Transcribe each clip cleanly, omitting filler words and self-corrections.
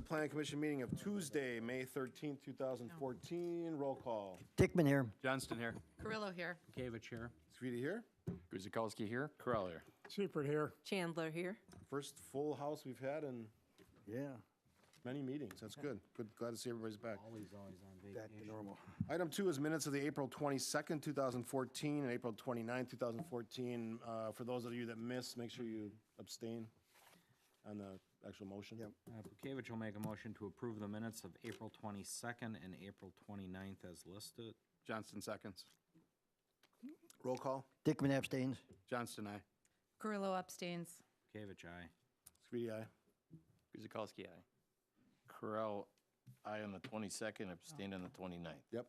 Planning Commission meeting of Tuesday, May 13th, 2014. Roll call. Dickman here. Johnston here. Carrillo here. Gavich here. Svita here. Guzikowski here. Corral here. Seifert here. Chandler here. First full house we've had in Yeah, many meetings. That's good. Good. Glad to see everybody's back. Always on vacation. back to normal. Item 2 is minutes of the April 22nd, 2014, and April 29th, 2014. For those of you that missed, make sure you abstain on the actual motion. Yep. Bukavich will make a motion to approve the minutes of April 22nd and April 29th as listed. Johnston seconds. Roll call. Dickman abstains. Johnston, aye. Carrillo abstains. Bukavich, aye. Svita, aye. Guzikowski, aye. Corral, aye on the 22nd, abstained on the 29th. Yep.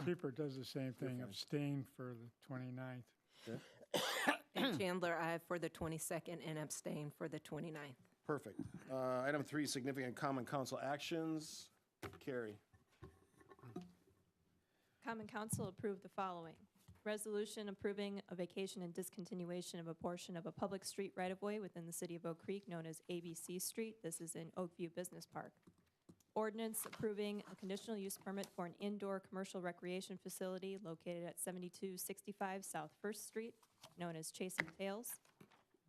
Seifert does the same thing, abstain for the 29th. And Chandler, I for the 22nd and abstain for the 29th. Perfect. Item 3, significant common council actions. Carrie. Common Council approved the following. Resolution approving a vacation and discontinuation of a portion of a public street right-of-way within the city of Oak Creek known as ABC Street. This is in Oakview Business Park. Ordinance approving a conditional use permit for an indoor commercial recreation facility located at 7265 South First Street, known as Chasing Tails.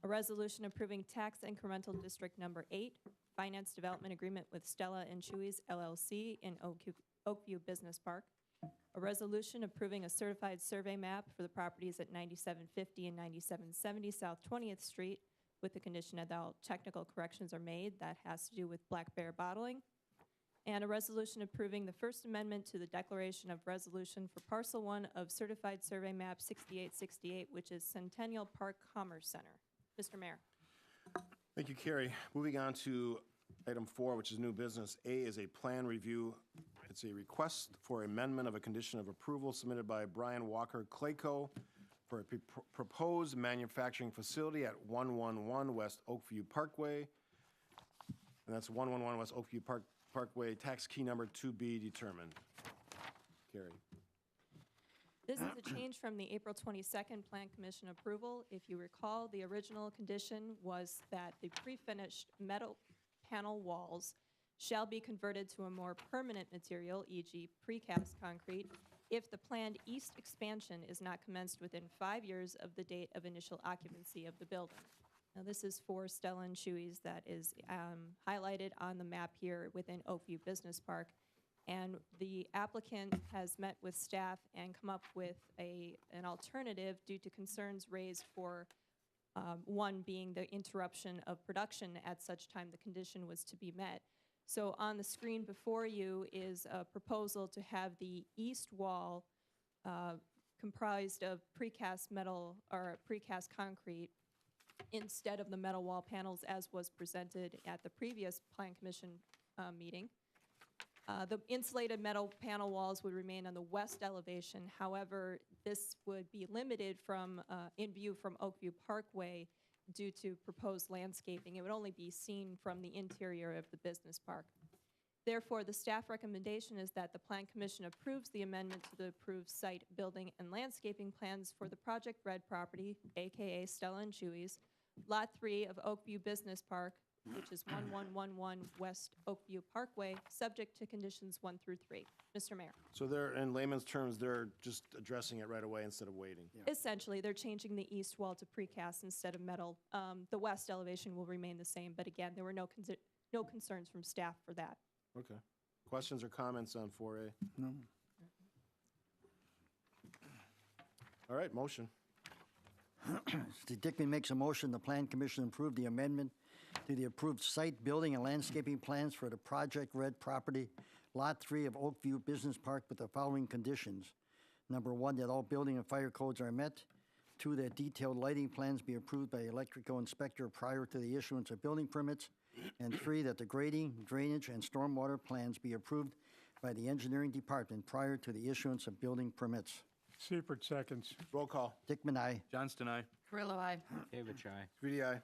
A resolution approving tax incremental district number 8, finance development agreement with Stella and Chewy's LLC in Oakview Business Park. A resolution approving a certified survey map for the properties at 9750 and 9770 South 20th Street with the condition that all technical corrections are made. That has to do with Black Bear bottling. And a resolution approving the First Amendment to the Declaration of Resolution for Parcel 1 of Certified Survey Map 6868, which is Centennial Park Commerce Center. Mr. Mayor. Thank you, Carrie. Moving on to item 4, which is new business. A is a plan review. It's a request for amendment of a condition of approval submitted by Brian Walker Clayco for a proposed manufacturing facility at 111 West Oakview Parkway. And that's 111 West Oakview Parkway, tax key number to be determined. Carrie. This is a change from the April 22nd Plan Commission approval. If you recall, the original condition was that the pre-finished metal panel walls shall be converted to a more permanent material, e.g. precast concrete, if the planned east expansion is not commenced within 5 years of the date of initial occupancy of the building. Now, this is for Stella and Chewy's that is highlighted on the map here within Oakview Business Park. And the applicant has met with staff and come up with an alternative due to concerns raised for one being the interruption of production at such time the condition was to be met. So on the screen before you is a proposal to have the east wall comprised of precast metal or precast concrete instead of the metal wall panels as was presented at the previous Plan Commission meeting. The insulated metal panel walls would remain on the west elevation. However, this would be limited from in view from Oakview Parkway due to proposed landscaping. It would only be seen from the interior of the business park. Therefore, the staff recommendation is that the Plan Commission approves the amendment to the approved site, building, and landscaping plans for the Project Red property, aka Stella and Chewy's, Lot 3 of Oakview Business Park, which is 1111 West Oakview Parkway, subject to conditions 1 through 3. Mr. Mayor. So they're, in layman's terms, they're just addressing it right away instead of waiting. Yeah. Essentially, they're changing the east wall to precast instead of metal. The west elevation will remain the same, but again, there were no concerns from staff for that. Okay. Questions or comments on 4A? No. All right, motion. Steve Dickman makes a motion, the Plan Commission approve the amendment to the approved site, building, and landscaping plans for the Project Red property, Lot 3 of Oakview Business Park with the following conditions. Number 1, that all building and fire codes are met. 2, that detailed lighting plans be approved by electrical inspector prior to the issuance of building permits. And 3, that the grading, drainage, and stormwater plans be approved by the engineering department prior to the issuance of building permits. Seifert seconds. Roll call. Dickman, aye. Johnston, aye. Carrillo, aye. Bukavich, aye. Svita, aye.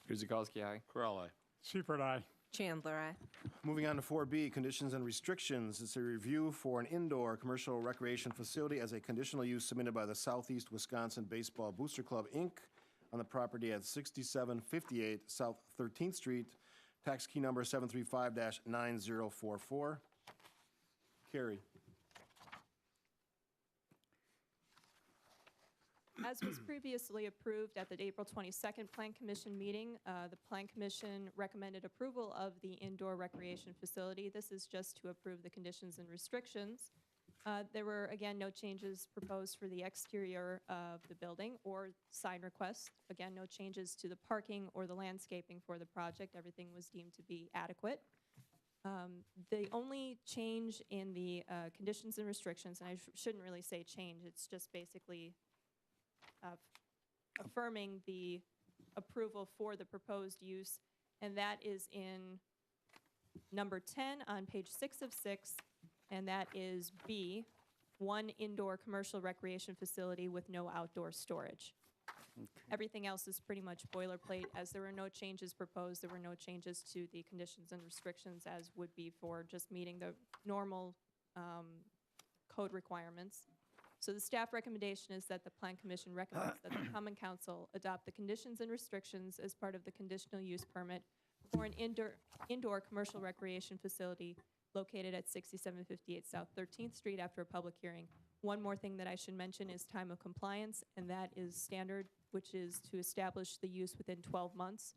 Guzikowski, aye. Corral, aye. Seifert, aye. Chandler, aye. Moving on to 4B, conditions and restrictions. It's a review for an indoor commercial recreation facility as a conditional use submitted by the Southeast Wisconsin Baseball Booster Club, Inc. on the property at 6758 South 13th Street, Tax key number 735-9044. Carrie. As was previously approved at the April 22nd Plan Commission meeting, the Plan Commission recommended approval of the indoor recreation facility. This is just to approve the conditions and restrictions. There were, again, no changes proposed for the exterior of the building or sign requests. Again, no changes to the parking or the landscaping for the project. Everything was deemed to be adequate. The only change in the conditions and restrictions, and I shouldn't really say change, it's just basically affirming the approval for the proposed use, and that is in number 10 on page 6 of 6, and that is B, 1 indoor commercial recreation facility with no outdoor storage. Everything else is pretty much boilerplate. As there were no changes proposed, there were no changes to the conditions and restrictions as would be for just meeting the normal code requirements. So the staff recommendation is that the Plan Commission recommends that the Common Council adopt the conditions and restrictions as part of the conditional use permit for an indoor commercial recreation facility located at 6758 South 13th Street after a public hearing. One more thing that I should mention is time of compliance, and that is standard, which is to establish the use within 12 months.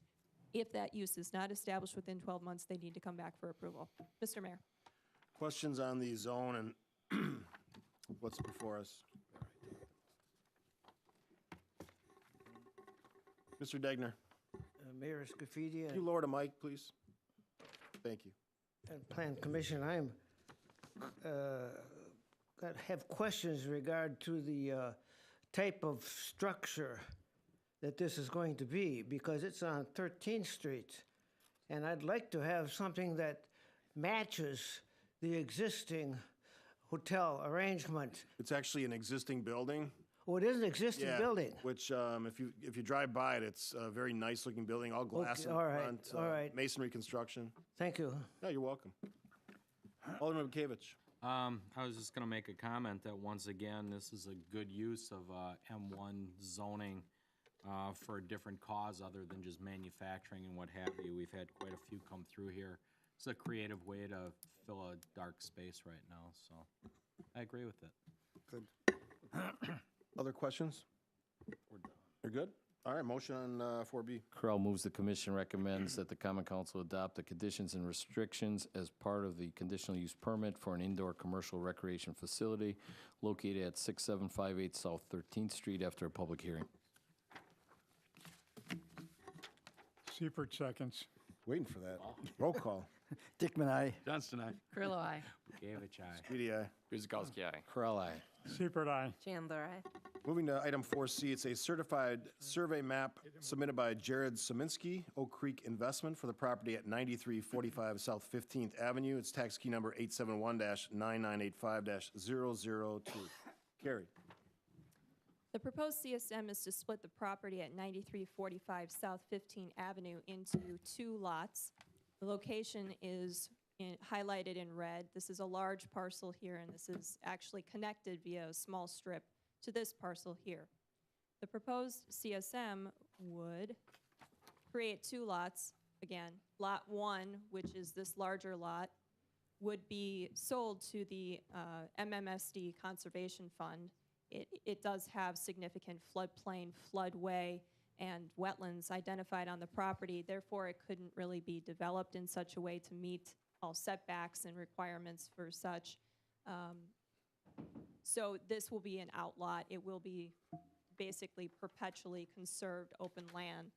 If that use is not established within 12 months, they need to come back for approval. Mr. Mayor. Questions on the zone and what's before us? Mr. Degner, Mayor Scafidi can you lower the mic, please? Thank you. and Plan Commission, I'm, have questions in regard to the type of structure that this is going to be, because it's on 13th Street, and I'd like to have something that matches the existing hotel arrangement. It's actually an existing building. Oh, it is an existing Yeah, building. which, if you drive by it, it's a very nice-looking building, all glass in all right, front, all right. masonry construction. Thank you. Yeah, you're welcome. Alderman Bekavich. I was just gonna make a comment that once again, this is a good use of M1 zoning for a different cause other than just manufacturing and what have you. We've had quite a few come through here. It's a creative way to fill a dark space right now, so I agree with it. Good. Other questions? You're good? All right, motion on 4B. Correll moves the commission recommends that the Common Council adopt the conditions and restrictions as part of the conditional use permit for an indoor commercial recreation facility located at 6758 South 13th Street after a public hearing. Seifert seconds. Waiting for that. Roll call. Dickman, aye. Johnston, aye. Grillo, aye. Gavich, aye. Speedy, aye. Guzekowski, aye. Correll, aye. Seifert, aye. Chandler, aye. Moving to item 4C, it's a certified survey map submitted by Jared Saminsky, Oak Creek Investment, for the property at 9345 South 15th Avenue. It's tax key number 871-9985-002. Carrie. The proposed CSM is to split the property at 9345 South 15th Avenue into 2 lots. The location is highlighted in red. This is a large parcel here, and this is actually connected via a small strip to this parcel here. The proposed CSM would create 2 lots. Again, Lot 1, which is this larger lot, would be sold to the MMSD Conservation Fund. It does have significant floodplain, floodway, and wetlands identified on the property. Therefore, it couldn't really be developed in such a way to meet all setbacks and requirements for such. So this will be an outlot. It will be basically perpetually conserved open land.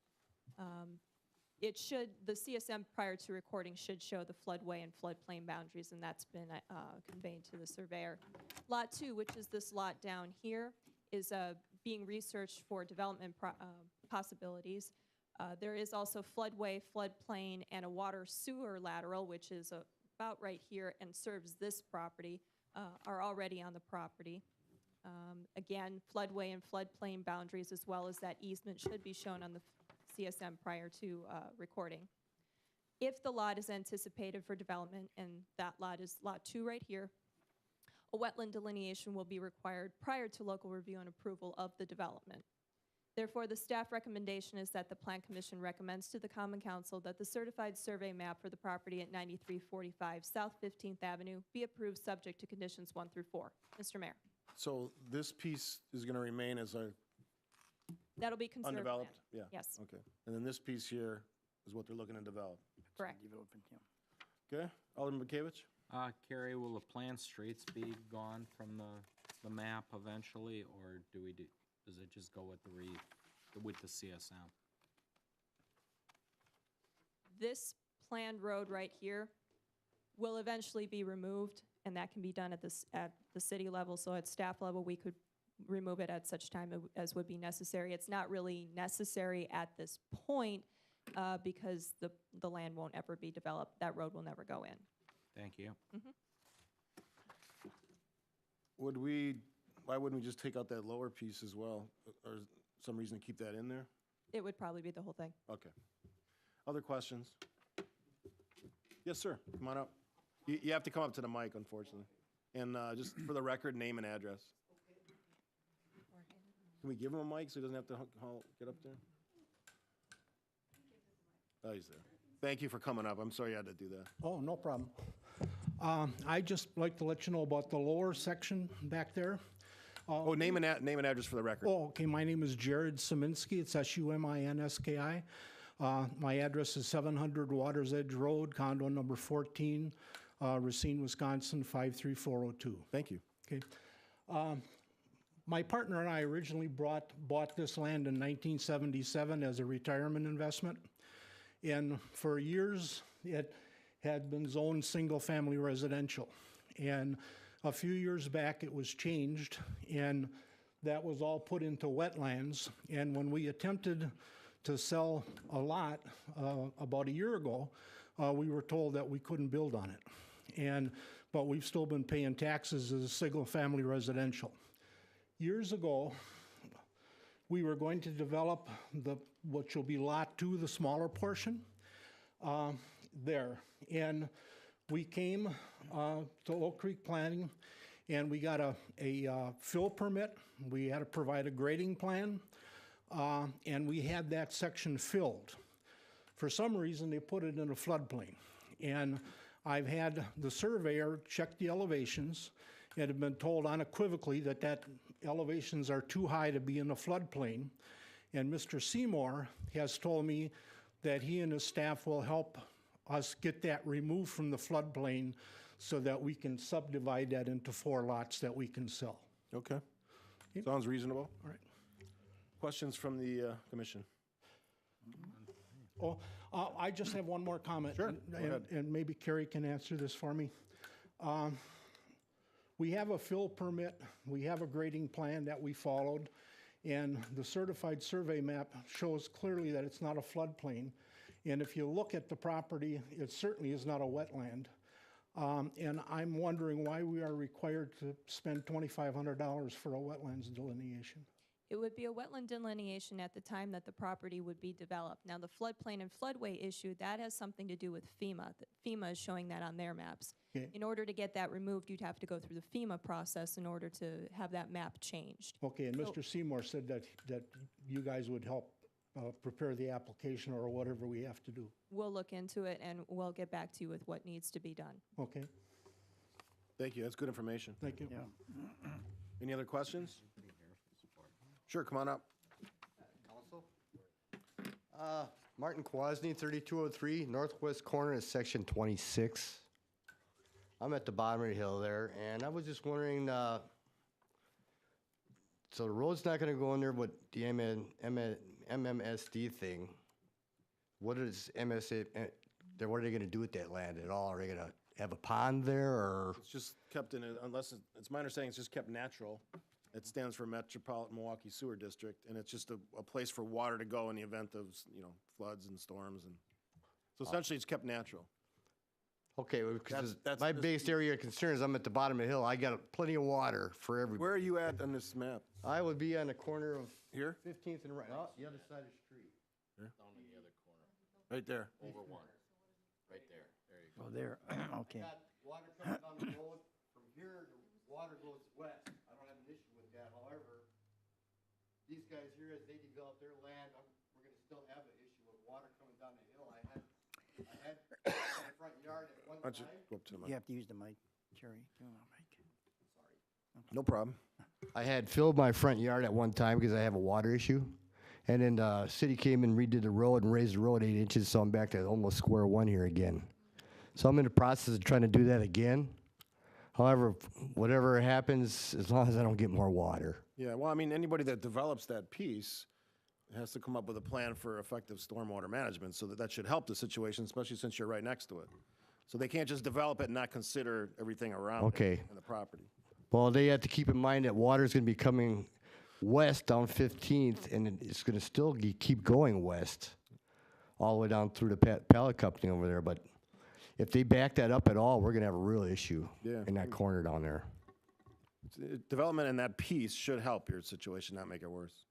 The CSM prior to recording should show the floodway and floodplain boundaries, and that's been conveyed to the surveyor. Lot 2, which is this lot down here, is being researched for development possibilities. There is also floodway, floodplain, and a water sewer lateral, which is about right here and serves this property, are already on the property. Again, floodway and floodplain boundaries, as well as that easement, should be shown on the CSM prior to recording. If the lot is anticipated for development, and that lot is Lot 2 right here, a wetland delineation will be required prior to local review and approval of the development. Therefore, the staff recommendation is that the Plan Commission recommends to the Common Council that the certified survey map for the property at 9345 South 15th Avenue be approved subject to conditions 1 through 4. Mr. Mayor, So this piece is going to remain as a that'll be conserved land. undeveloped? Yeah. Yes, Okay. And then this piece here is what they're looking to develop. correct. Leave it open, yeah. Okay? Alderman Bekavich? Carrie, will the planned streets be gone from the map eventually, or does it just go with with the CSM? This planned road right here will eventually be removed, and that can be done at the city level. So at staff level, we could remove it at such time as would be necessary. It's not really necessary at this point because the land won't ever be developed. That road will never go in. Thank you. Why wouldn't we just take out that lower piece as well? Or is some reason to keep that in there? It would probably be the whole thing. Okay. Other questions? Yes, sir. Come on up. You have to come up to the mic, unfortunately. And just for the record, name and address. Can we give him a mic so he doesn't have to get up there? Oh, he's there. Thank you for coming up. I'm sorry you had to do that. Oh, no problem. I'd just like to let you know about the lower section back there. Oh, name and address for the record. Oh, okay, my name is Jared Suminski. It's Suminski. My address is 700 Waters Edge Road, condo number 14, Racine, Wisconsin, 53402. Thank you. Okay. My partner and I originally bought this land in 1977 as a retirement investment. And for years, it had been zoned single-family residential. And a few years back, it was changed, and that was all put into wetlands. And when we attempted to sell a lot about a year ago, we were told that we couldn't build on it. But we've still been paying taxes as a single-family residential. Years ago, we were going to develop what will be Lot 2, the smaller portion, there. And we came to Oak Creek Planning, and we got a fill permit. We had to provide a grading plan, and we had that section filled. For some reason, they put it in a floodplain. And I've had the surveyor check the elevations and have been told unequivocally that elevations are too high to be in a floodplain. And Mr. Seymour has told me that he and his staff will help us get that removed from the floodplain so that we can subdivide that into 4 lots that we can sell. Okay. Sounds reasonable. All right. Questions from the commission? Oh, I just have one more comment. Sure, go ahead. And maybe Carrie can answer this for me. We have a fill permit, we have a grading plan that we followed, and the certified survey map shows clearly that it's not a floodplain. And if you look at the property, it certainly is not a wetland. And I'm wondering why we are required to spend $2,500 for a wetlands delineation. It would be a wetland delineation at the time that the property would be developed. Now, the floodplain and floodway issue, that has something to do with FEMA. FEMA is showing that on their maps. Okay. In order to get that removed, you'd have to go through the FEMA process in order to have that map changed. Okay, and Mr. Seymour said that you guys would help prepare the application or whatever we have to do. We'll look into it and we'll get back to you with what needs to be done. Okay, Thank you. That's good information. thank you. Yeah. Any other questions? Sure, come on up. Martin Kwasny, 3203, northwest corner is section 26. I'm at the bottom of the hill there, and I was just wondering, so the road's not gonna go in there, but the MMSD thing, what is MSA, what are they gonna do with that land at all? Are they gonna have a pond there, or? It's just kept in, it's my understanding it's just kept natural. It stands for Metropolitan Milwaukee Sewer District, and it's just a place for water to go in the event of, floods and storms. And so essentially, it's kept natural. Okay, well, because That's my this- biggest area of concern is I'm at the bottom of the hill. I got plenty of water for everybody. Where are you at on this map? I would be on the corner of Here? 15th and right, oh, the other side of the street. Right there. Over one. Right there. There you go. Oh, there, okay. Got water coming down the road, from here, the water goes west. I don't have an issue with that, however, these guys here, as they develop their land, we're gonna still have an issue with water coming down the hill. I had my front yard at one Why don't you time. go up to the You mic? have to use the mic, Jerry. Give him a mic. No problem. I had filled my front yard at one time because I have a water issue. And then the city came and redid the road and raised the road 8 inches, so I'm back to almost square one here again. So I'm in the process of trying to do that again. However, whatever happens, as long as I don't get more water. Yeah, well, I mean, anybody that develops that piece has to come up with a plan for effective stormwater management, so that should help the situation, especially since you're right next to it. So they can't just develop it and not consider everything around it Okay. and the property. Well, they have to keep in mind that water's gonna be coming west down 15th, and it's gonna still keep going west, all the way down through the pallet company over there. But if they back that up at all, we're gonna have a real issue Yeah. in that corner down there. Development in that piece should help your situation, not make it worse.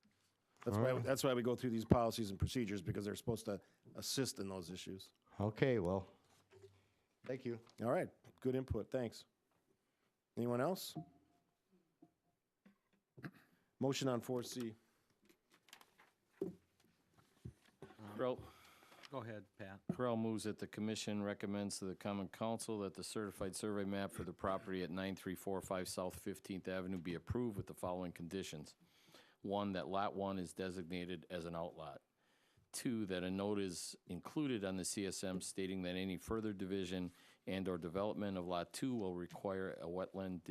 That's why we go through these policies and procedures, because they're supposed to assist in those issues. Okay, well, thank you. All right, good input, thanks. Anyone else? Motion on 4C. Correll, Go ahead, Pat. Correll moves that the commission recommends to the common council that the certified survey map for the property at 9345 South 15th Avenue be approved with the following conditions. 1, that Lot 1 is designated as an outlot. 2, that a note is included on the CSM stating that any further division and/or development of Lot 2 will require a wetland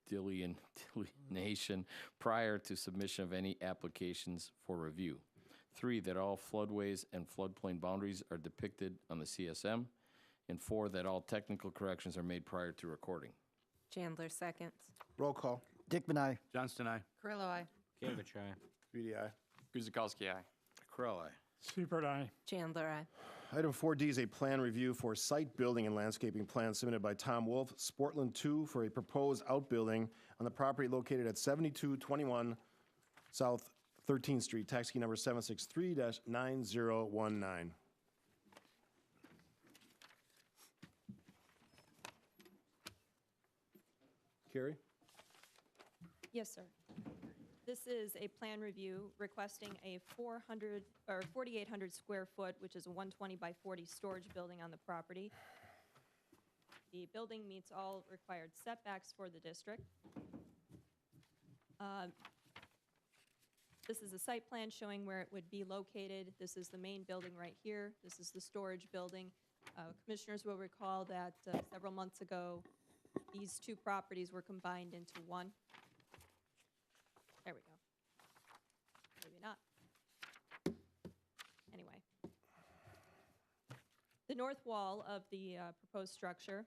delineation prior to submission of any applications for review. 3, that all floodways and floodplain boundaries are depicted on the CSM. And 4, that all technical corrections are made prior to recording. Chandler seconds. Roll call. Dickman, aye. Johnston, aye. Carrillo, aye. Gavich, aye. Speedy, aye. Guzekowski, aye. Correll, aye. Seibert, aye. Chandler, aye. Item 4D is a plan review for site building and landscaping plan submitted by Tom Wolf, Sportland 2, for a proposed outbuilding on the property located at 7221 South 13th Street, tax key number 763-9019. Carrie? Yes, sir. This is a plan review requesting a 4,800 square foot, which is a 120 by 40 storage building on the property. The building meets all required setbacks for the district. This is a site plan showing where it would be located. This is the main building right here. This is the storage building. Commissioners will recall that several months ago, these two properties were combined into one. There we go. Maybe not. Anyway. The north wall of the proposed structure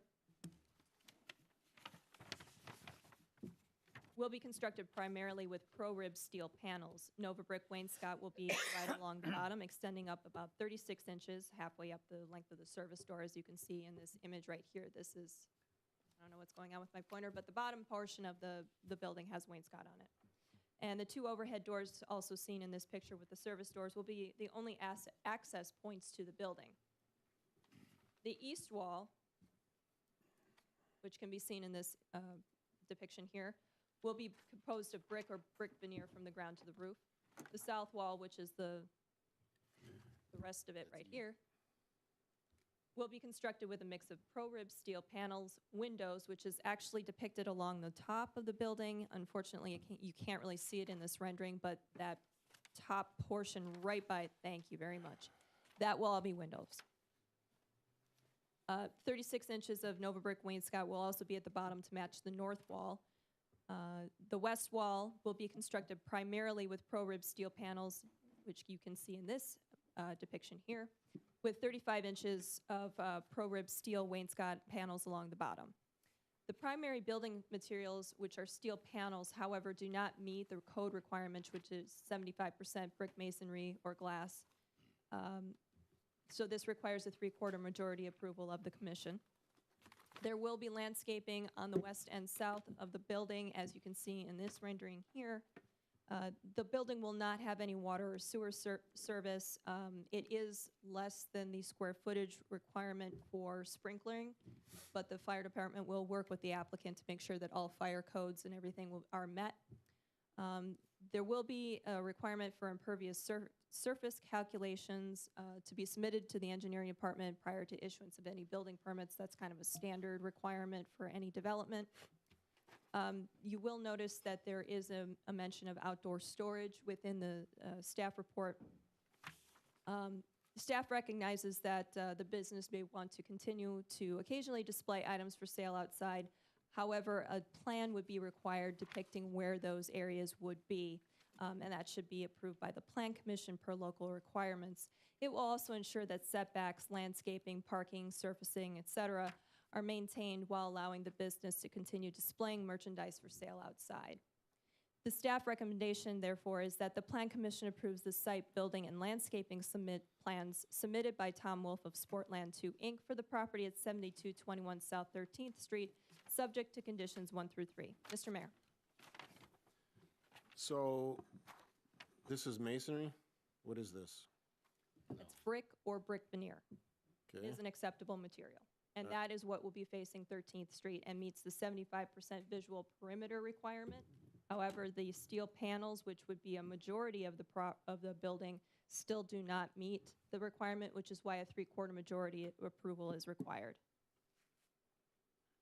will be constructed primarily with pro-rib steel panels. Nova Brick wainscot will be right along the bottom, extending up about 36 inches, halfway up the length of the service door, as you can see in this image right here. This is, I don't know what's going on with my pointer, but the bottom portion of the building has wainscot on it. And the two overhead doors also seen in this picture with the service doors will be the only access points to the building. The east wall, which can be seen in this depiction here, will be composed of brick or brick veneer from the ground to the roof. The south wall, which is the rest of it right here, will be constructed with a mix of pro-rib steel panels, windows, which is actually depicted along the top of the building. Unfortunately, you can't really see it in this rendering, but that top portion right by, thank you very much, that will all be windows. 36 inches of Nova Brick wainscot will also be at the bottom to match the north wall. The west wall will be constructed primarily with pro-rib steel panels, which you can see in this depiction here, with 35 inches of pro-rib steel wainscot panels along the bottom. The primary building materials, which are steel panels, however, do not meet the code requirement, which is 75% brick masonry or glass. So this requires a 3/4 majority approval of the commission. There will be landscaping on the west and south of the building, as you can see in this rendering here. The building will not have any water or sewer service. It is less than the square footage requirement for sprinkling, but the fire department will work with the applicant to make sure that all fire codes and everything are met. There will be a requirement for impervious surface calculations to be submitted to the engineering department prior to issuance of any building permits. That's kind of a standard requirement for any development. You will notice that there is a mention of outdoor storage within the staff report. Staff recognizes that the business may want to continue to occasionally display items for sale outside. However, a plan would be required depicting where those areas would be, and that should be approved by the Plan Commission per local requirements. It will also ensure that setbacks, landscaping, parking, surfacing, et cetera, are maintained while allowing the business to continue displaying merchandise for sale outside. The staff recommendation, therefore, is that the Plan Commission approves the site, building, and landscaping plans submitted by Tom Wolf of Sportland 2, Inc. for the property at 7221 South 13th Street, subject to conditions 1 through 3. Mr. Mayor. So this is masonry? What is this? It's brick or brick veneer. Okay. Is an acceptable material. And that is what will be facing 13th Street and meets the 75% visual perimeter requirement. However, the steel panels, which would be a majority of the building, still do not meet the requirement, which is why a 3/4 majority approval is required.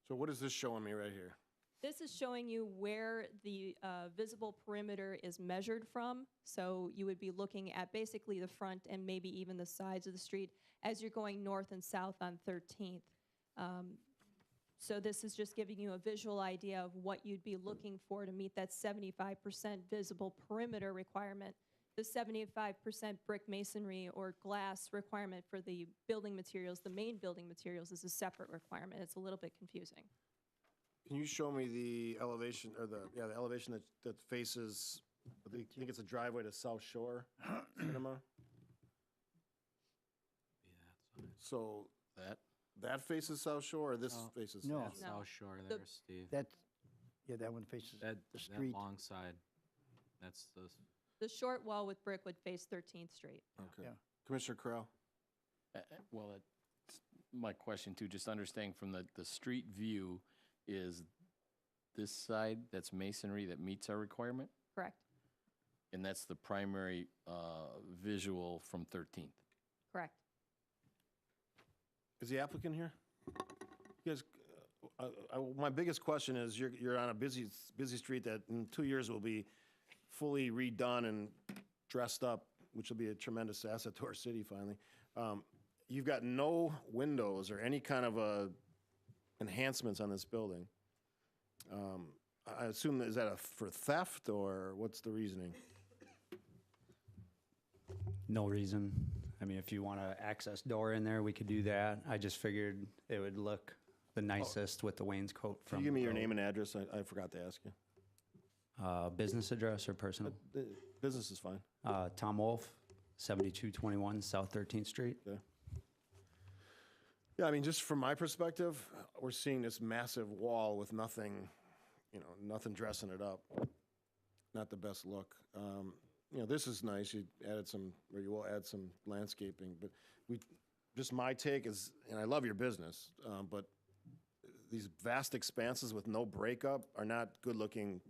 So what is this showing me right here? This is showing you where the visible perimeter is measured from. So you would be looking at basically the front and maybe even the sides of the street as you're going north and south on 13th. So this is just giving you a visual idea of what you'd be looking for to meet that 75% visible perimeter requirement. The 75% brick masonry or glass requirement for the building materials, the main building materials, is a separate requirement. It's a little bit confusing. Can you show me the elevation, or the elevation that faces, I think it's a driveway to South Shore Cinema? So that faces South Shore, or this faces? No. That's South Shore there, Steve. That one faces That the street. long side. That's the, The short wall with brick would face 13th Street. Okay. Yeah. Commissioner Crowell? Well, it's my question too, just understanding from the street view, is this side that's masonry that meets our requirement? Correct. And that's the primary visual from 13th? Correct. Is the applicant here? You guys, my biggest question is, you're on a busy street that in 2 years will be fully redone and dressed up, which will be a tremendous asset to our city finally. You've got no windows or any kind of enhancements on this building. I assume, is that for theft, or what's the reasoning? No reason. I mean, if you want to access door in there, we could do that. I just figured it would look the nicest with the wainscot from. Can you give me your the name and address? I forgot to ask you. business address or personal? The business is fine. Tom Wolf, 7221 South 13th Street. Okay. Yeah, I mean, just from my perspective, we're seeing this massive wall with nothing, nothing dressing it up. Not the best look. This is nice. You will add some landscaping, but just my take is, and I love your business, but these vast expanses with no breakup are not good-looking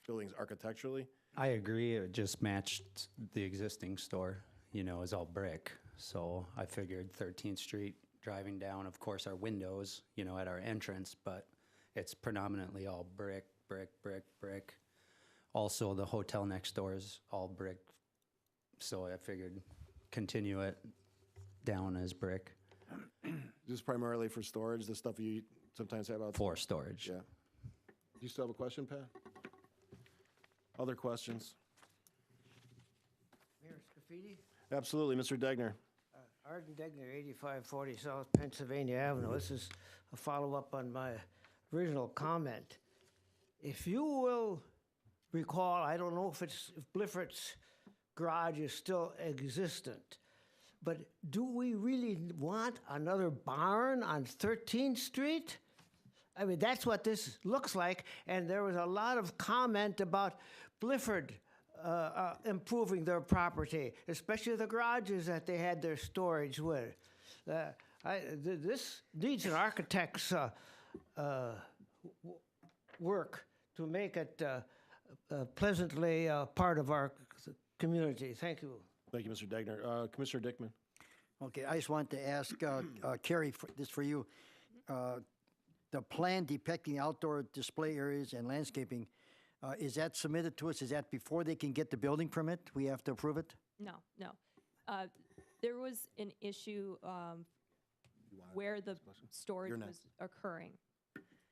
buildings architecturally. I agree. It just matched the existing store, is all brick. So I figured 13th Street, driving down, of course, our windows, at our entrance, but it's predominantly all brick, brick, brick, brick. Also, the hotel next door is all brick. So I figured continue it down as brick. Just primarily for storage, the stuff you sometimes have out there? For storage. Yeah. Do you still have a question, Pat? Other questions? Mayor Scafidi? Absolutely, Mr. Degner. Arden Degner, 8540 South Pennsylvania Avenue. This is a follow-up on my original comment. If you will recall, I don't know if Bliffert's garage is still existent, but do we really want another barn on 13th Street? I mean, that's what this looks like, and there was a lot of comment about Blifford improving their property, especially the garages that they had their storage with. This needs an architect's work to make it pleasantly part of our community. Thank you. Thank you, Mr. Degner. Commissioner Dickman? Okay, I just want to ask Carrie, this for you. The plan depicting outdoor display areas and landscaping, is that submitted to us? Is that before they can get the building permit? We have to approve it? No, no. There was an issue where the storage You're was next. occurring.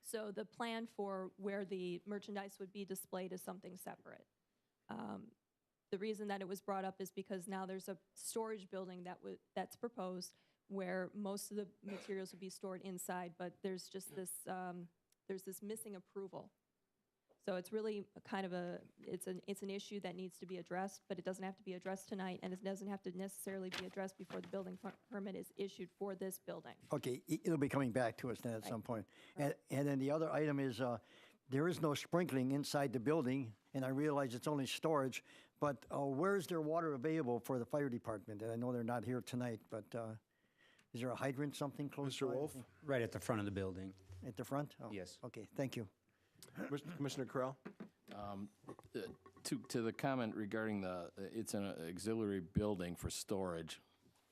So the plan for where the merchandise would be displayed is something separate. The reason that it was brought up is because now there's a storage building that's proposed where most of the materials would be stored inside, but there's just this, there's this missing approval. So it's really kind of it's an issue that needs to be addressed, but it doesn't have to be addressed tonight, and it doesn't have to necessarily be addressed before the building permit is issued for this building. Okay, it'll be coming back to us then at some point. And then the other item is, there is no sprinkling inside the building, and I realize it's only storage, but where is there water available for the fire department? And I know they're not here tonight, but is there a hydrant, something close by? Mr. Wolf? Right at the front of the building. At the front? Oh, Yes. Okay, thank you. Commissioner Correll? To the comment regarding it's an auxiliary building for storage,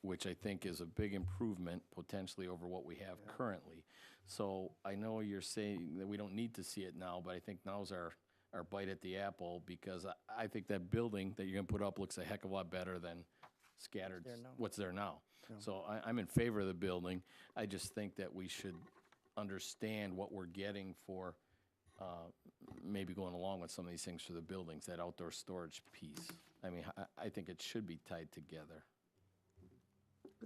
which I think is a big improvement potentially over what we have currently. So I know you're saying that we don't need to see it now, but I think now's our bite at the apple, because I think that building that you're gonna put up looks a heck of a lot better than scattered, what's there now. So I'm in favor of the building. I just think that we should understand what we're getting for maybe going along with some of these things for the buildings, that outdoor storage piece. I mean, I think it should be tied together,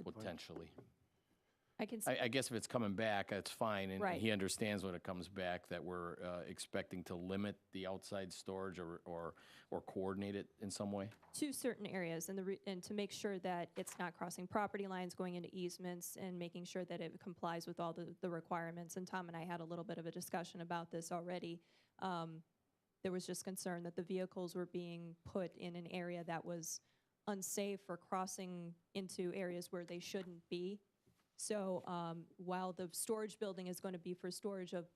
potentially. I can see. I guess if it's coming back, that's fine, and Right. he understands when it comes back that we're expecting to limit the outside storage or coordinate it in some way. To certain areas, and to make sure that it's not crossing property lines, going into easements, and making sure that it complies with all the requirements. And Tom and I had a little bit of a discussion about this already. There was just concern that the vehicles were being put in an area that was unsafe for crossing into areas where they shouldn't be. So while the storage building is going to be for storage of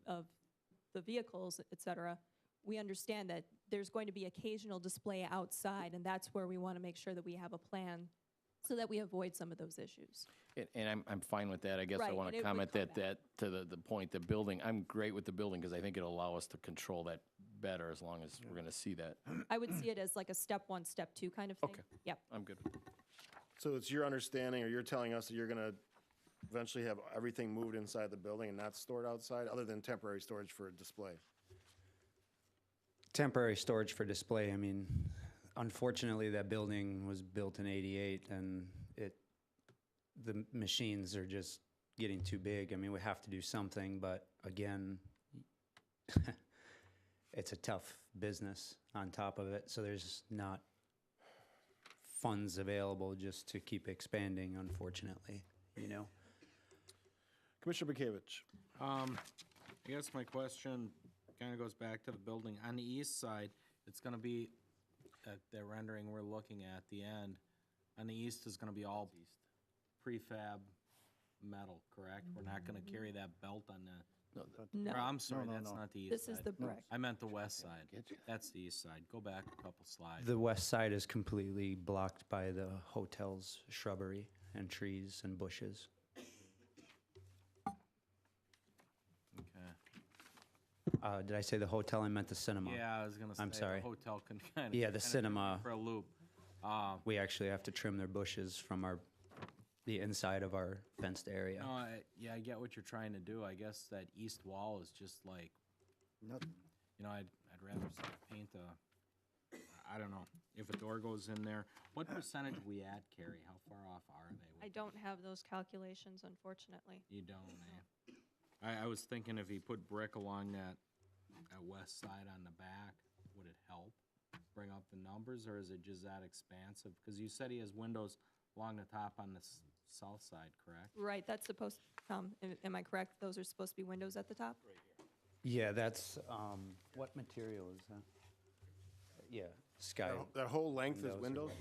the vehicles, et cetera, we understand that there's going to be occasional display outside, and that's where we want to make sure that we have a plan so that we avoid some of those issues. And I'm fine with that. I guess I Right, want and to it would comment come that to the point, the building, I'm great with the building because I think it'll allow us to control that better as long as we're going to see that. I would see it as like a step one, step two kind of thing. Okay. Yep. I'm good. So it's your understanding, or you're telling us that you're gonna eventually have everything moved inside the building and not stored outside, other than temporary storage for display? Temporary storage for display, I mean, unfortunately, that building was built in '88, and the machines are just getting too big. I mean, we have to do something, but again, it's a tough business on top of it, so there's not funds available just to keep expanding, unfortunately, you know? Commissioner Bekavich? I guess my question kind of goes back to the building. On the east side, it's gonna be, the rendering we're looking at the end, on the east is gonna be all prefab metal, correct? We're not gonna carry that belt on the, No, or, I'm sorry, no, that's no. not the east this side. is the brick. I meant the west side. That's the east side. Go back a couple slides. The west side is completely blocked by the hotel's shrubbery and trees and bushes. Okay. Did I say the hotel? I meant the cinema. Yeah, I was gonna say. I'm sorry. The hotel can kind of. Yeah, the cinema. For a loop. We actually have to trim their bushes from the inside of our fenced area. No, yeah, I get what you're trying to do. I guess that east wall is just like, Nothing. you know, I'd rather paint I don't know, if a door goes in there. What percentage we at, Carrie? How far off are they? I don't have those calculations, unfortunately. You don't, eh? I was thinking if he put brick along that west side on the back, would it help bring up the numbers, or is it just that expansive? Because you said he has windows along the top on the south side, correct? Right, that's supposed, am I correct? Those are supposed to be windows at the top? Yeah, that's, what material is that? Yeah, sky. That whole length is windows?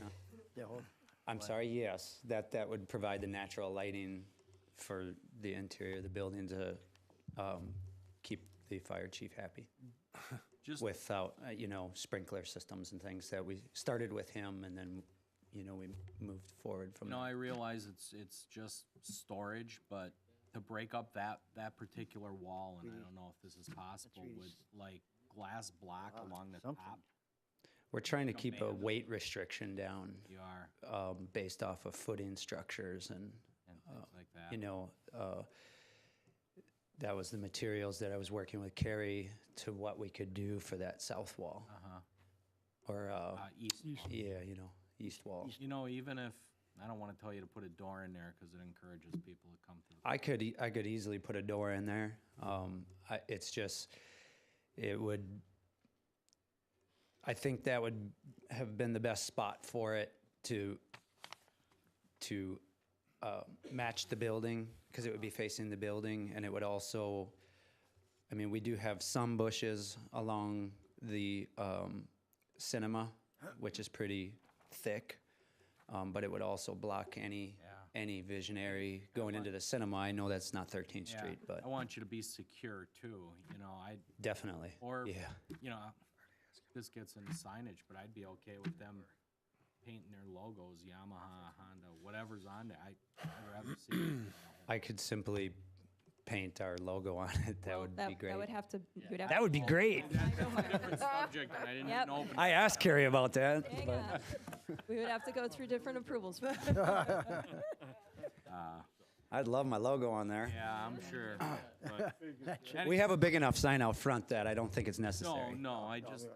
Yeah, hold- I'm sorry, yes, that would provide the natural lighting for the interior of the building to keep the fire chief happy. Just- without, sprinkler systems and things that we started with him and then, we moved forward from You know, there. I realize it's just storage, but to break up that particular wall, and I don't know if this is possible, with like glass block along the something. top, We're trying to keep a weight restriction down, you are, based off of footing structures and, and things like that. that was the materials that I was working with Carrie to what we could do for that south wall. Or, East. yeah, east wall. You know, even if, I don't want to tell you to put a door in there because it encourages people to come to the. I could easily put a door in there. It's just, I think that would have been the best spot for it to match the building, because it would be facing the building, and it would also, I mean, we do have some bushes along the cinema, which is pretty thick, but it would also block any visionary going into the cinema. I know that's not 13th Street, but I want you to be secure too, you know, definitely. or, Yeah. you know, this gets into signage, but I'd be okay with them painting their logos, Yamaha, Honda, whatever's on there. I'd rather see it. I could simply paint our logo on it. That would be great. That would have to. That would be great. Different subject, and I didn't Yep. even open. I asked Carrie about that. Hang on. We would have to go through different approvals. I'd love my logo on there. Yeah, I'm sure. But We have a big enough sign out front that I don't think it's necessary. no,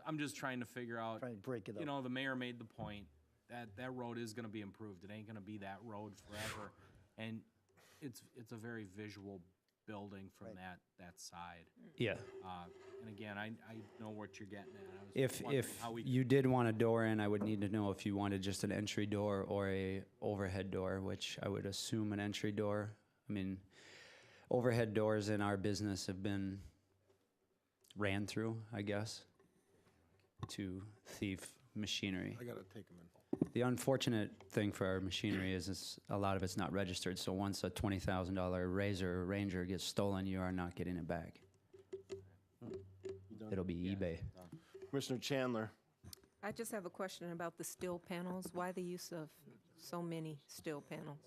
I'm just trying to figure out. Trying to break it You up. know, the mayor made the point that road is gonna be improved. It ain't gonna be that road forever. And it's a very visual building from that side. Yeah. And again, I know what you're getting at. I was If wondering how we you did want a door in, I would need to know if you wanted just an entry door or a overhead door, which I would assume an entry door. I mean, overhead doors in our business have been ran through, I guess, to thief machinery. I gotta take them in. The unfortunate thing for our machinery is a lot of it's not registered, so once a $20,000 Razor or Ranger gets stolen, you are not getting it back. It'll be eBay. Commissioner Chandler. I just have a question about the steel panels. Why the use of so many steel panels?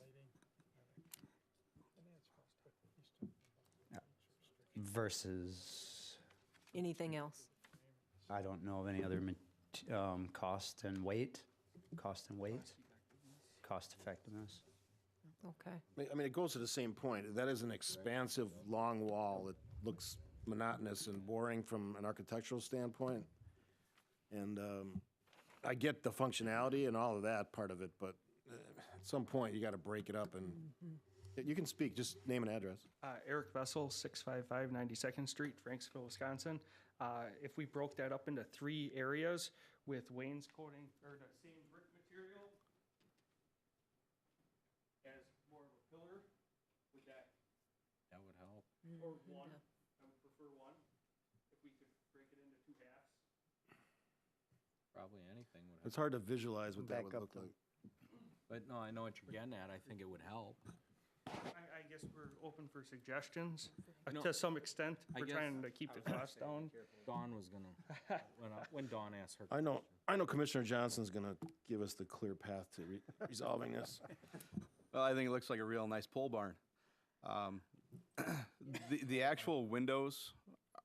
Versus, Anything else? I don't know of any other cost and weight, cost effectiveness. Okay. I mean, it goes to the same point. That is an expansive, long wall that looks monotonous and boring from an architectural standpoint. And I get the functionality and all of that part of it, but at some point, you got to break it up and, you can speak, just name and address. Eric Vessel, 655 92nd Street, Franksville, Wisconsin. If we broke that up into 3 areas with wainscoting, or the same brick material as more of a pillar, would that, That would help. or one, I would prefer one, if we could break it into 2 halves. Probably anything would help. It's hard to visualize what that Back would up look like. But no, I know what you're getting at. I think it would help. I guess we're open for suggestions. No, To some extent, I we're guess- trying to keep the cost down. Dawn was gonna, when Dawn asked her. I know Commissioner Johnson's gonna give us the clear path to resolving this. Well, I think it looks like a real nice pole barn. The actual windows,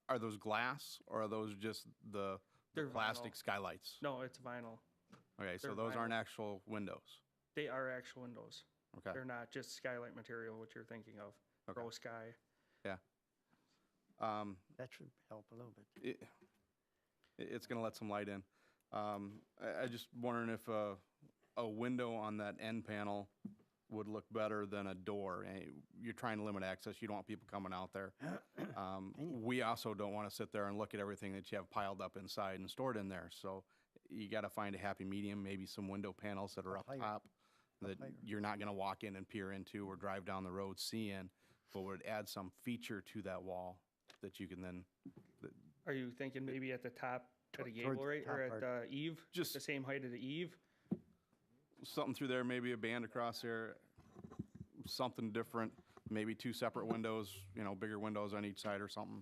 are those glass or are those just the They're plastic vinyl. skylights? No, it's vinyl. Okay, so they're those aren't vinyl. actual windows. They are actual windows. Okay, They're not just skylight material, what you're thinking of. Okay. Rose sky. yeah. That should help a little bit. It's gonna let some light in. I just wondering if a window on that end panel would look better than a door. You're trying to limit access. You don't want people coming out there. We also don't want to sit there and look at everything that you have piled up inside and stored in there. So you got to find a happy medium, maybe some window panels that are up higher. top that you're not going to walk in and peer into or drive down the road seeing, but would add some feature to that wall that you can then, Are you thinking maybe at the top of the Towards gable, the right, or top at the eave? Just- the same height of the eave? something through there, maybe a band across there, something different, maybe 2 separate windows, bigger windows on each side or something.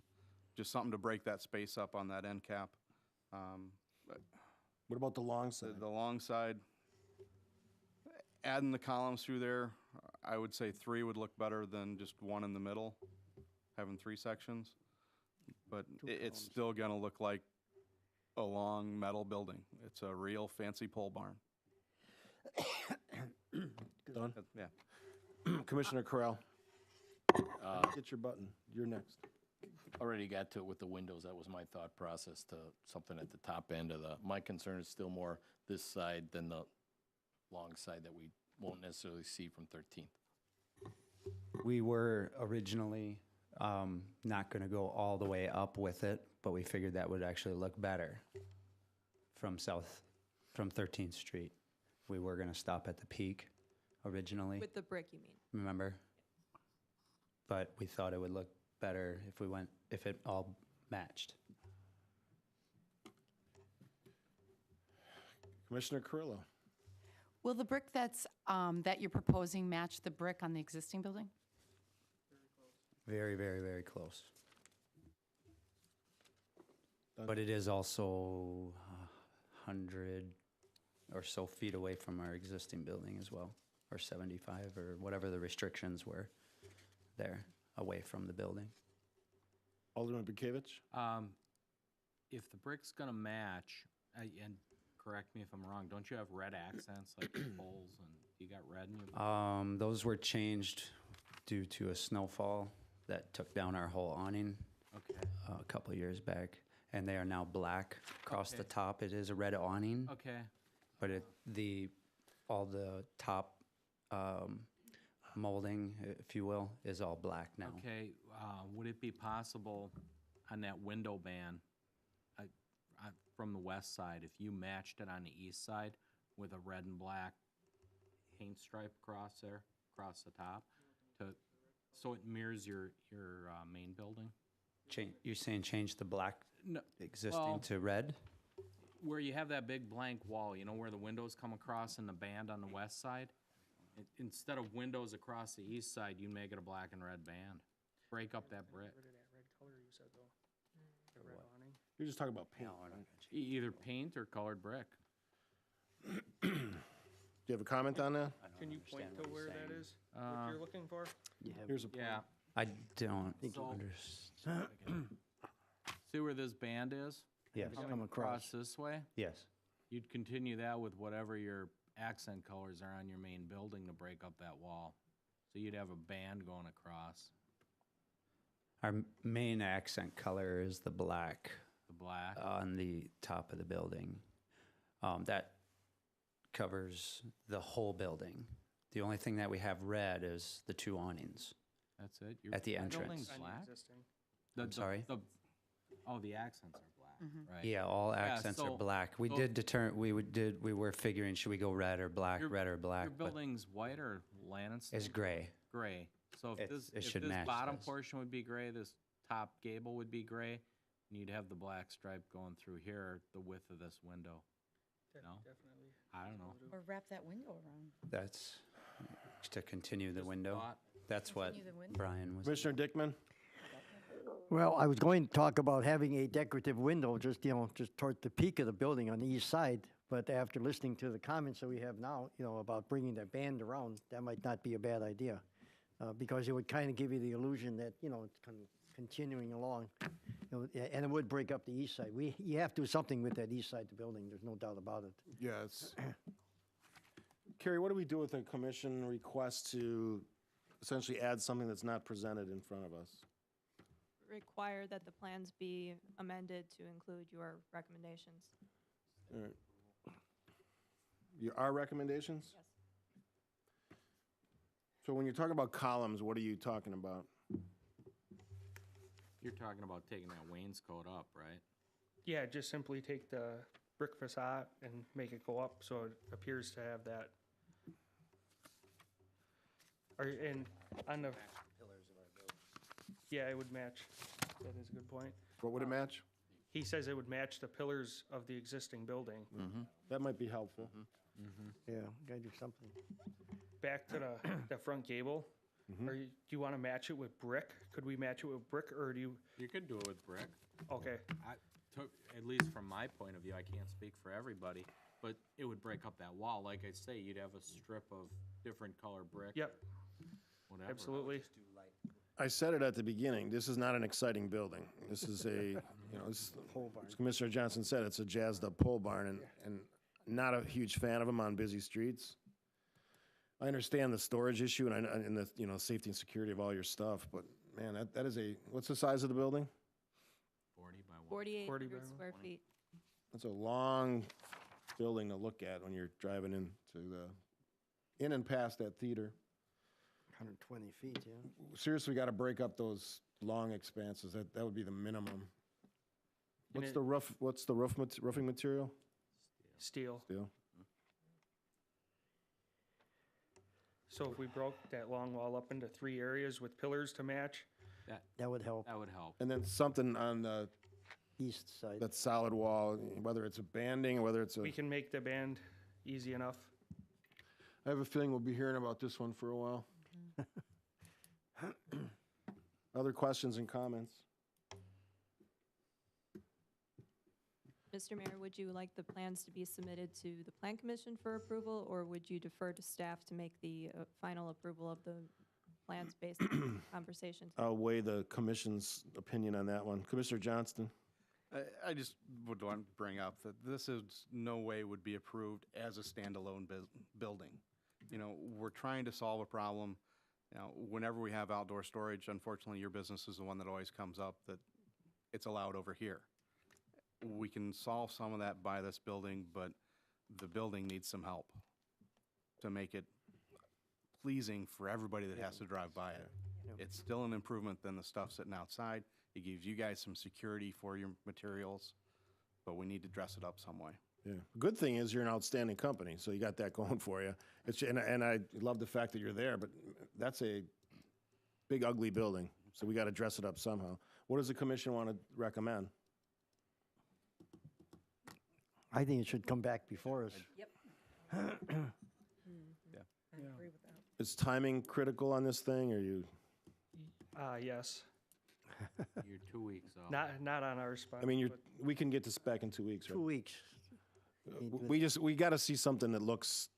Just something to break that space up on that end cap. What about the long side? The long side, adding the columns through there, I would say 3 would look better than just 1 in the middle, having 3 sections. But it's still gonna look like a long metal building. It's a real fancy pole barn. Done? Yeah. Commissioner Corral. Get your button. You're next. Already got to it with the windows. That was my thought process to something at the top end of the, my concern is still more this side than the long side that we won't necessarily see from 13th. We were originally not going to go all the way up with it, but we figured that would actually look better from 13th Street. We were going to stop at the peak originally, With the brick, you mean? remember? But we thought it would look better if it all matched. Commissioner Carrillo. Will the brick that you're proposing match the brick on the existing building? Very, very, very close. But it is also 100 or so feet away from our existing building as well, or 75, or whatever the restrictions were there, away from the building. Alderman Bekavich. If the brick's gonna match, and correct me if I'm wrong, don't you have red accents like the poles, and you got red in your? Those were changed due to a snowfall that took down our whole awning Okay. a couple of years back, and they are now black across the Okay. top. It is a red awning, Okay. but all the top molding, if you will, is all black now. Okay, would it be possible on that window band, from the west side, if you matched it on the east side with a red and black paint stripe across there, across the top, so it mirrors your main building? You're saying change the black No, existing well, to red? where you have that big blank wall, you know, where the windows come across in the band on the west side? Instead of windows across the east side, you make it a black and red band. Break up that brick. Rid of that red color you said though. The red awning. You're just talking about paint. Either paint or colored brick. Do you have a comment on that? Can you point to where that is? What you're looking for? Here's a Yeah. I don't So- understand. See where this band is? Yes, Come across. This way? yes. You'd continue that with whatever your accent colors are on your main building to break up that wall. So you'd have a band going across, Our main accent color is the black the black. on the top of the building. That covers the whole building. The only thing that we have red is the 2 awnings. That's it? at the building's entrance. On the black? existing. The- sorry? Oh, the accents are black, right? Yeah, all accents are so- black. We so- did we were figuring, should we go red or black, red or black? Your but building's white or Lanniston? it's gray. Gray. So if It this should match bottom this. portion would be gray, this top gable would be gray, and you'd have the black stripe going through here, the width of this window. No? Definitely. I don't know. Or wrap that window around? That's to continue the Just a window. thought. That's what Continue the window. Brian was. Commissioner Dickman. Well, I was going to talk about having a decorative window just toward the peak of the building on the east side. But after listening to the comments that we have now, about bringing that band around, that might not be a bad idea. Because it would kind of give you the illusion that, it's continuing along. And it would break up the east side. You have to do something with that east side of the building. There's no doubt about it. Yes. Carrie, what do we do with a commission request to essentially add something that's not presented in front of us? Require that the plans be amended to include your recommendations. All right. Our recommendations? Yes. So when you talk about columns, what are you talking about? You're talking about taking that wainscot up, right? Yeah, just simply take the brick facade and make it go up so it appears to have that. And on the. Yeah, it would match. That is a good point. What would it match? He says it would match the pillars of the existing building. That might be helpful. Yeah, gotta do something. Back to the front gable. Do you want to match it with brick? Could we match it with brick, or do you? You could do it with brick. Okay. at least from my point of view, I can't speak for everybody, but it would break up that wall. Like I say, you'd have a strip of different color brick. Yep, Whatever. absolutely. I said it at the beginning, this is not an exciting building. This is a, you know, this, as Commissioner Johnson said, it's a jazzed-up pole barn, and not a huge fan of them on busy streets. I understand the storage issue and the, you know, safety and security of all your stuff, but, man, that is a, what's the size of the building? 40 by 1. 4,800 square feet. That's a long building to look at when you're driving into the, in and past that theater. 120 feet, yeah. Seriously, we gotta break up those long expanses, that would be the minimum. And What's the roofing material? Steel. Steel? So if we broke that long wall up into 3 areas with pillars to match, That would help. That would help. And then something on the, East side. that solid wall, whether it's a banding or whether it's a, we can make the band easy enough. I have a feeling we'll be hearing about this one for a while. Other questions and comments? Mr. Mayor, would you like the plans to be submitted to the Plan Commission for approval, or would you defer to staff to make the final approval of the plans based on conversations? I'll weigh the commission's opinion on that one. Commissioner Johnston? I just would want to bring up that this is no way would be approved as a standalone building. You know, we're trying to solve a problem. You know, whenever we have outdoor storage, unfortunately, your business is the one that always comes up that it's allowed over here. We can solve some of that by this building, but the building needs some help to make it pleasing for everybody that has to drive by it. It's still an improvement than the stuff sitting outside. It gives you guys some security for your materials, but we need to dress it up some way. Yeah. Good thing is you're an outstanding company, so you got that going for you. It's, and I love the fact that you're there, but that's a big, ugly building, so we got to dress it up somehow. What does the commission want to recommend? I think it should come back before us. Yep. Yeah. I agree with that. Is timing critical on this thing, or you? Yes. You're 2 weeks off. Not on our spot. I mean, but we can get this back in 2 weeks, right? 2 weeks. We got to see something that looks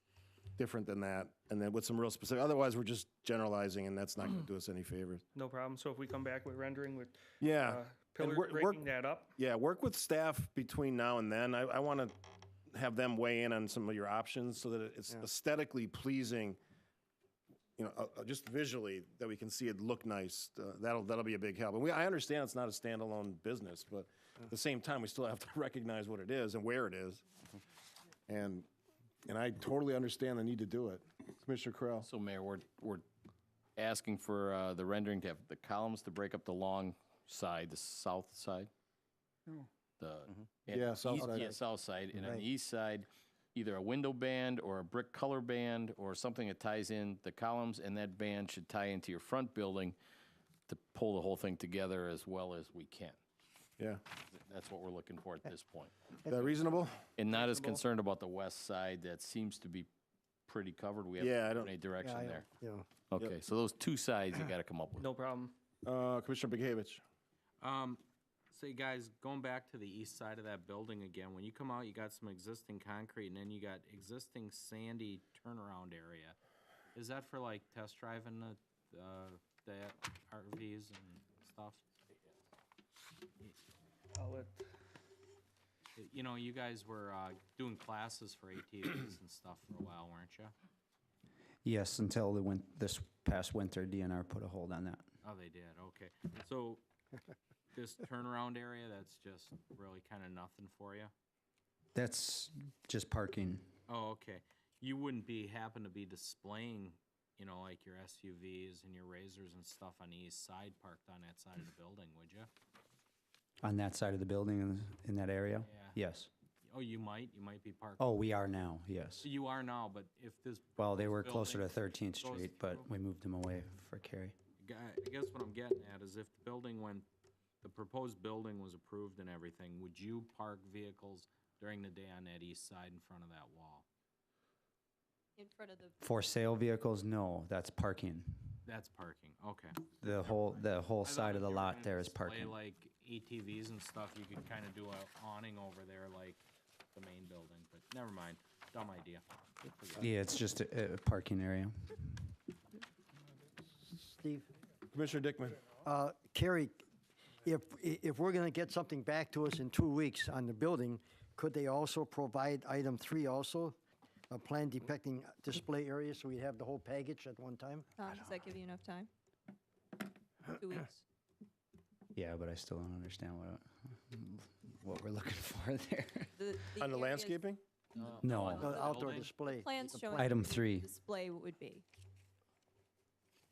different than that, and then with some real specific. Otherwise, we're just generalizing, and that's not going to do us any favors. no problem. So if we come back with rendering with Yeah. pillars work- breaking that up, Yeah, work with staff between now and then. I want to have them weigh in on some of your options so that it's aesthetically pleasing, you know, just visually, that we can see it look nice. That'll be a big help. And I understand it's not a standalone business, but at the same time, we still have to recognize what it is and where it is. And I totally understand the need to do it. Commissioner Correll? So Mayor, we're asking for the rendering to have the columns to break up the long side, the south side. No. Yeah, south side. Yeah, south side, and on Right. the east side, either a window band or a brick color band or something that ties in the columns, and that band should tie into your front building to pull the whole thing together as well as we can. Yeah. That's what we're looking for at this point. Is that reasonable? And not as concerned about the west side, that seems to be pretty covered. We Yeah, I haven't don't- put any direction Yeah, there. yeah. Okay, so those two sides you gotta come up with. no problem. Commissioner Bekavich? Say, guys, going back to the east side of that building again, when you come out, you got some existing concrete, and then you got existing sandy turnaround area. Is that for like test driving the RVs and stuff? I'll let You know, you guys were doing classes for ATVs and stuff for a while, weren't you? Yes, until this past winter, DNR put a hold on that. Oh, they did, okay. So, this turnaround area, that's just really kind of nothing for you? That's just parking. Oh, okay. You wouldn't happen to be displaying, you know, like your SUVs and your Razors and stuff on the east side parked on that side of the building, would you? On that side of the building in that area? Yeah. Yes. Oh, you might be parked. Oh, we are now, yes. You are now, but if this. Well, they were proposed closer to building 13th goes Street, but through- we moved them away for Cary. I guess what I'm getting at is if the building the proposed building was approved and everything, would you park vehicles during the day on that east side in front of that wall? In front of the, For sale vehicles, no, that's parking. That's parking, okay. The whole I thought side of if the you were lot gonna there is display, parking. Like ATVs and stuff, you could kind of do a awning over there like the main building, but never mind. Dumb idea. Forget it. Yeah, it's just a parking area. Steve? Commissioner Dickman. Carrie, if we're going to get something back to us in 2 weeks on the building, could they also provide item 3 also? A plan depicting display area, so we have the whole package at one time? Does that give you enough time? 2 weeks? Yeah, but I still don't understand what we're looking for there. On the areas- landscaping? No. The outdoor display. Plans the showing. plan. Item what the 3. Display would be.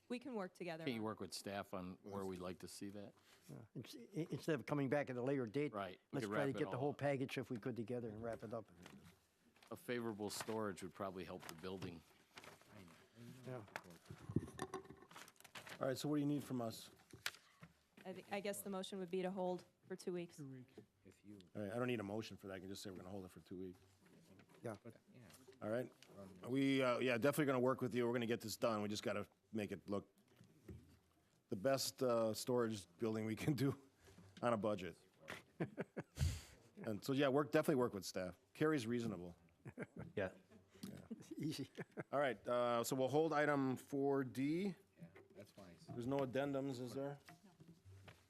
We can work together. Can't you on it. work with staff on where we'd like to see that? Instead of coming back at a later date. Right, we Let's could try to wrap it get the all whole up. package if we could together and wrap it up. A favorable storage would probably help the building. Yeah. All right, so what do you need from us? I guess the motion would be to hold for 2 weeks. All right, I don't need a motion for that. I can just say we're going to hold it for 2 weeks. Yeah. All right? We, yeah, definitely going to work with you. We're going to get this done. We just got to make it look the best storage building we can do on a budget. And so, yeah, definitely work with staff. Carrie's reasonable. Yeah. Easy. All right, so we'll hold item 4D. That's fine. There's no addendums, is there?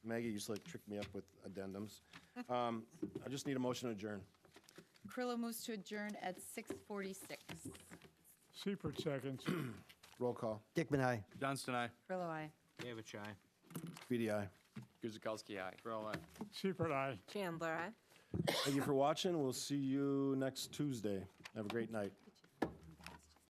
Maggie used to like trick me up with addendums. I just need a motion to adjourn. Crillo moves to adjourn at 6:46. Seifert seconds. Roll call. Dickman, aye. Johnston, aye. Crillo, aye. David Shy. BDI. Guzekowski, aye. Roll aye. Seifert, aye. Chandler, aye. Thank you for watching. We'll see you next Tuesday. Have a great night.